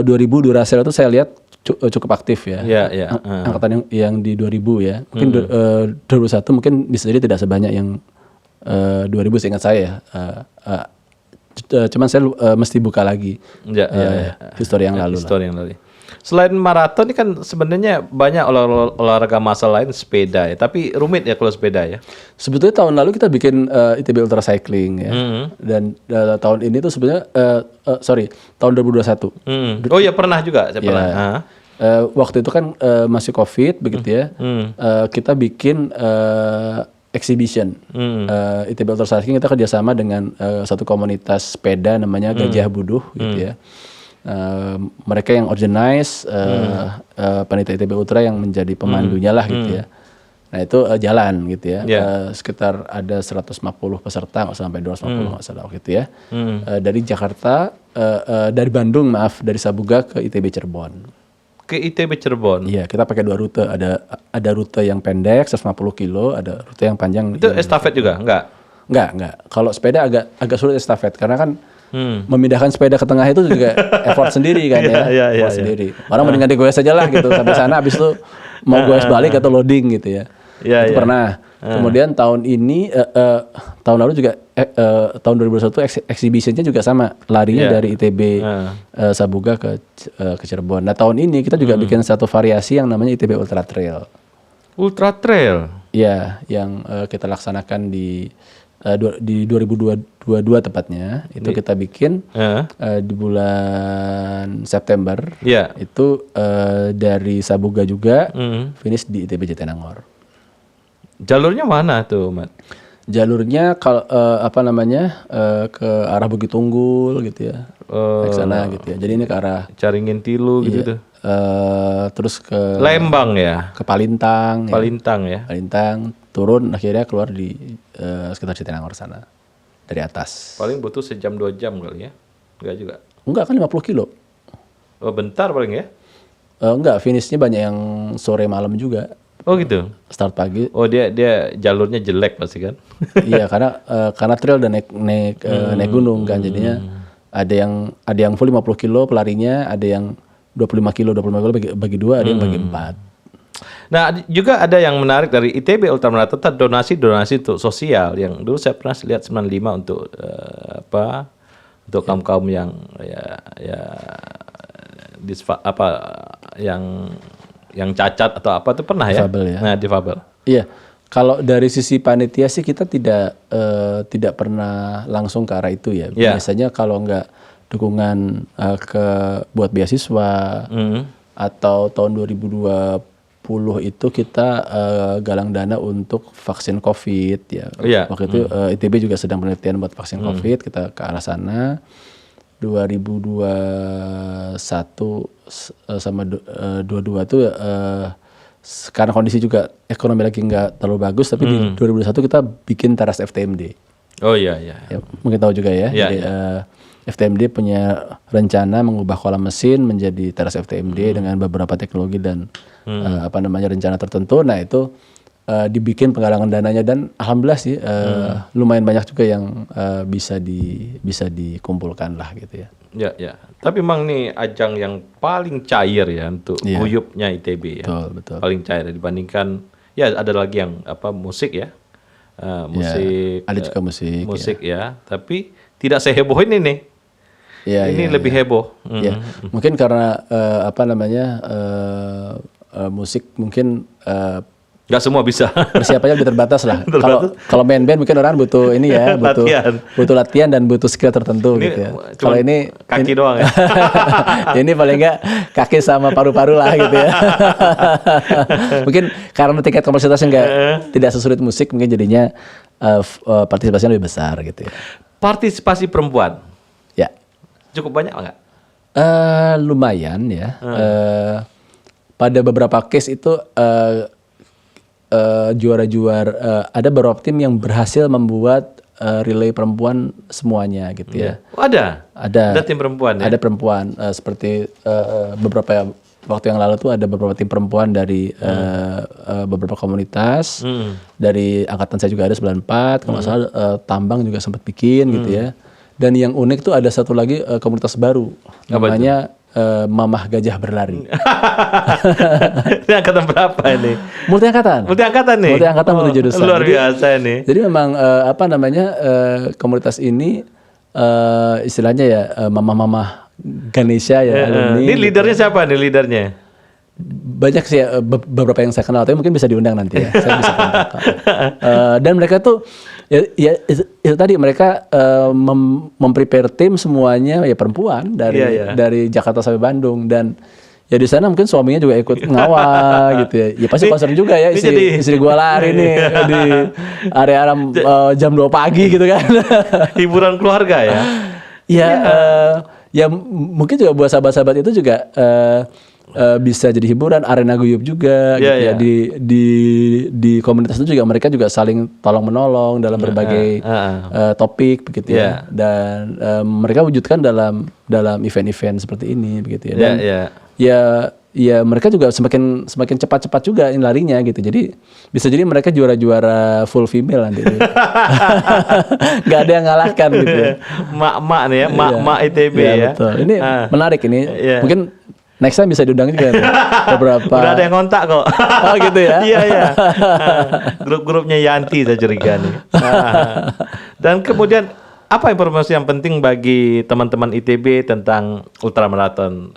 2000 Duracell itu saya lihat cukup aktif ya. Iya. Angkatan yang di 2000 ya. Mungkin 2001 mungkin bisa jadi tidak sebanyak yang 2000 seingat saya. Cuman saya mesti buka lagi histori yang lalu. Selain maraton ini kan sebenarnya banyak olahraga massal lain, sepeda ya. Tapi rumit ya kalau sepeda ya. Sebetulnya tahun lalu kita bikin ITB Ultra Cycling ya. Dan tahun ini tuh sebenarnya tahun 2021. Oh ya pernah juga saya pernah. Waktu itu kan masih COVID begitu ya. Kita bikin exhibition ITB Ultra Cycling, kita kerjasama dengan satu komunitas sepeda namanya Gajah Buduh gitu ya. Mereka yang organize, panitia ITB Ultra yang menjadi pemandunya lah gitu ya. Nah itu jalan gitu ya, sekitar ada 150 peserta nggak sampai 250 nggak salah gitu ya. Dari Jakarta, dari Bandung dari Sabuga ke ITB Cirebon. Ke ITB Cirebon. Iya, kita pakai 2 rute. Ada rute yang pendek 150 kilo, ada rute yang panjang. Itu estafet juga? Enggak. Kalau sepeda agak sulit estafet karena kan memindahkan sepeda ke tengah itu juga effort sendiri kan ya. Effort sendiri. Orang mendingan digoes aja lah gitu sampai sana, habis itu mau goes balik atau loading gitu ya. Itu pernah. Kemudian tahun ini tahun lalu juga tahun 2021 exhibitionnya juga sama, larinya dari ITB Sabuga ke Cirebon. Nah tahun ini kita juga bikin satu variasi yang namanya ITB Ultra Trail. Ultra Trail? Iya, yang kita laksanakan di 2022 tepatnya. Itu kita bikin di bulan September. Itu dari Sabuga juga, finish di ITB Jatinangor. Jalurnya mana tuh, Mat? Jalurnya ke arah Bukit Tunggul gitu ya. Ke sana gitu ya. Jadi ini ke arah Caringin Tilu gitu tuh. Terus ke Lembang ya. Ke Palintang. Palintang, turun akhirnya keluar di sekitar Jatinangor sana. Dari atas. Paling butuh 1-2 jam kali ya. Enggak juga. Enggak kan 50 kilo. Oh, bentar paling ya. Enggak, finishnya banyak yang sore malam juga. Oh gitu. Start pagi. Oh dia jalurnya jelek pasti kan? Iya, karena trail dan naik gunung kan, jadinya ada yang full 50 kilo pelarinya, ada yang 25 kilo bagi 2, ada yang bagi 4. Nah, juga ada yang menarik dari ITB Ultramarathon, donasi untuk sosial yang dulu saya pernah lihat 95 untuk untuk kaum yang yang cacat atau apa itu pernah ya? Difabel ya. Nah, difabel. Iya. Kalau dari sisi panitia sih kita tidak pernah langsung ke arah itu ya. Yeah. Biasanya kalau nggak dukungan buat beasiswa atau tahun 2020 itu kita galang dana untuk vaksin COVID ya. Yeah. Waktu itu ITB juga sedang penelitian buat vaksin COVID, kita ke arah sana. 2021 sama 22 tuh karena kondisi juga ekonomi lagi nggak terlalu bagus, tapi di 2021 kita bikin teras FTMD. Oh iya. Ya, mungkin tahu juga ya. Yeah, jadi FTMD punya rencana mengubah kolam mesin menjadi teras FTMD dengan beberapa teknologi dan rencana tertentu. Nah itu dibikin penggalangan dananya dan alhamdulillah sih lumayan banyak juga yang bisa dikumpulkan lah gitu ya. Ya. Tapi memang nih ajang yang paling cair ya untuk guyupnya ITB ya. Betul. Paling cair dibandingkan ya ada lagi yang musik ya. Musik. Ya, ada juga musik ya. Tapi tidak seheboh ini nih. Ini lebih heboh. Ya. Mungkin karena musik mungkin nggak semua bisa. Persiapannya lebih terbatas lah. Kalau main band mungkin orang butuh ini ya, butuh latihan dan butuh skill tertentu gitu ya. Kalau ini kaki doang ya. Ini paling enggak kaki sama paru-paru lah gitu ya. Mungkin karena tingkat kompleksitasnya tidak sesulit musik, mungkin jadinya partisipasinya lebih besar gitu ya. Partisipasi perempuan. Ya. Cukup banyak nggak? Lumayan ya. Pada beberapa case itu juara-juara ada beberapa tim yang berhasil membuat relay perempuan semuanya gitu ya. Oh, ada tim perempuan ya. Ada perempuan seperti beberapa waktu yang lalu tuh ada beberapa tim perempuan dari beberapa komunitas. Dari angkatan saya juga ada 94, kalau nggak salah Tambang juga sempat bikin gitu ya. Dan yang unik tuh ada satu lagi komunitas baru namanya Mamah Gajah Berlari. Ini angkatan berapa ini? Multi angkatan nih. Multi angkatan, multi jurusan. Luar biasa ini. Jadi memang komunitas ini istilahnya ya mamah-mamah Ganesha ya. Ini leadernya siapa nih leadernya? Banyak sih beberapa yang saya kenal, tapi mungkin bisa diundang nanti ya. Saya bisa kontak. Dan mereka tuh ya itu tadi mereka memprepare tim semuanya ya perempuan dari Jakarta sampai Bandung, dan ya di sana mungkin suaminya juga ikut ngawal gitu ya. Ya pasti concern juga ya istri gua lari nih di area jam 2 pagi gitu kan. Hiburan keluarga ya. Ya mungkin juga buat sahabat-sahabat itu juga bisa jadi hiburan, arena guyup juga gitu ya. Di komunitas itu juga mereka juga saling tolong menolong dalam berbagai topik begitu ya. Dan mereka wujudkan dalam event-event seperti ini begitu ya. Dan ya mereka juga semakin cepat-cepat juga ini larinya gitu. Jadi bisa jadi mereka juara-juara full female nanti. Nggak ada yang ngalahkan gitu ya. Mak-mak nih ya, mak-mak ITB ya. Betul. Ini menarik ini. Mungkin next time bisa diundang juga nih. Beberapa. Udah ada yang kontak kok. Oh gitu ya. Iya. Grup-grupnya Yanti saya curiga nih. Dan kemudian apa informasi yang penting bagi teman-teman ITB tentang ultramarathon?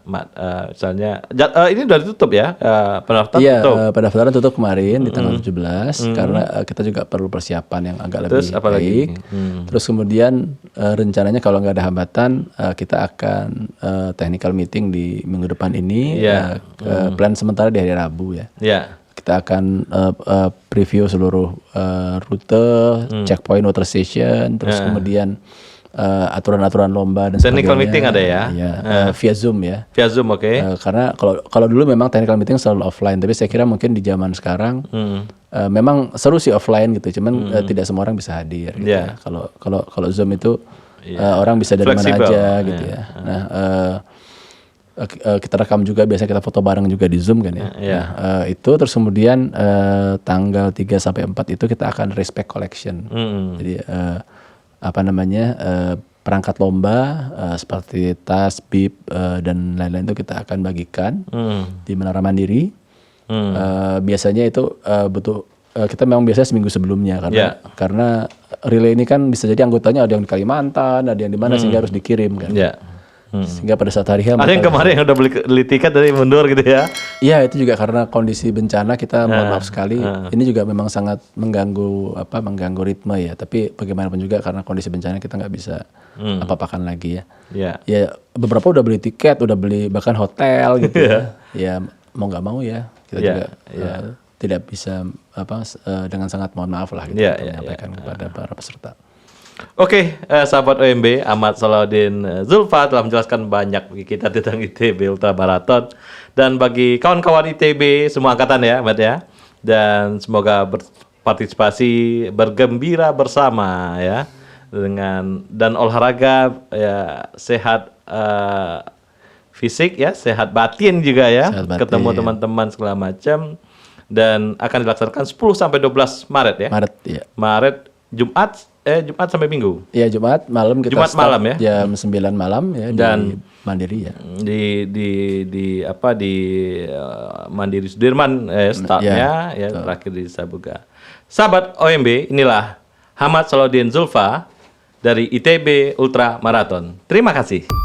Misalnya, ini sudah ditutup ya, pendaftaran tutup? Iya, pendaftaran tutup kemarin di tanggal 17 karena kita juga perlu persiapan yang agak lebih baik. Terus kemudian rencananya kalau nggak ada hambatan, kita akan technical meeting di minggu depan ini. Plan sementara di hari Rabu ya. Kita akan preview seluruh rute, checkpoint, water station, terus kemudian aturan-aturan lomba dan sebagainya. Technical meeting ada ya? Via Zoom ya. Via Zoom, oke. Karena kalau dulu memang technical meeting selalu offline, tapi saya kira mungkin di zaman sekarang memang seru sih offline gitu, cuman tidak semua orang bisa hadir. Gitu ya. Kalau Zoom itu orang bisa dari mana aja gitu ya. Nah, kita rekam juga, biasanya kita foto bareng juga di Zoom kan ya. Iya. Nah, itu terus kemudian tanggal 3 sampai 4 itu kita akan respect collection. Jadi apa namanya? Perangkat lomba seperti tas, bib dan lain-lain itu kita akan bagikan di Menara Mandiri. Biasanya itu butuh kita memang biasanya seminggu sebelumnya karena relay ini kan bisa jadi anggotanya ada yang di Kalimantan, ada yang di mana sehingga harus dikirim kan. Sehingga pada saat hari H ada yang kemarin yang udah beli tiket dari mundur gitu ya. Iya, itu juga karena kondisi bencana kita mohon maaf sekali. Ini juga memang sangat mengganggu ritme ya. Tapi bagaimanapun juga karena kondisi bencana kita nggak bisa apa-apakan lagi ya. Ya beberapa udah beli tiket, udah beli bahkan hotel gitu ya. Ya mau nggak mau ya kita juga tidak bisa dengan sangat mohon maaf lah gitu untuk menyampaikan kepada para peserta. Oke, sahabat OMB, Ahmad Salahuddin Zulfa telah menjelaskan banyak bagi kita tentang ITB Ultra Marathon dan bagi kawan-kawan ITB semua angkatan ya, Ahmad ya. Dan semoga berpartisipasi, bergembira bersama ya dan olahraga ya, sehat fisik ya, sehat batin juga ya. Ketemu teman-teman segala macam dan akan dilaksanakan 10 sampai 12 Maret ya. Maret Jumat sampai Minggu. Iya, Jumat malam kita Jumat malam ya. Jam 9 malam ya dan di Mandiri ya. Di Mandiri Sudirman startnya terakhir di Sabuga. Sahabat OMB, inilah Ahmad Salahuddin Zulfa dari ITB Ultra Marathon. Terima kasih.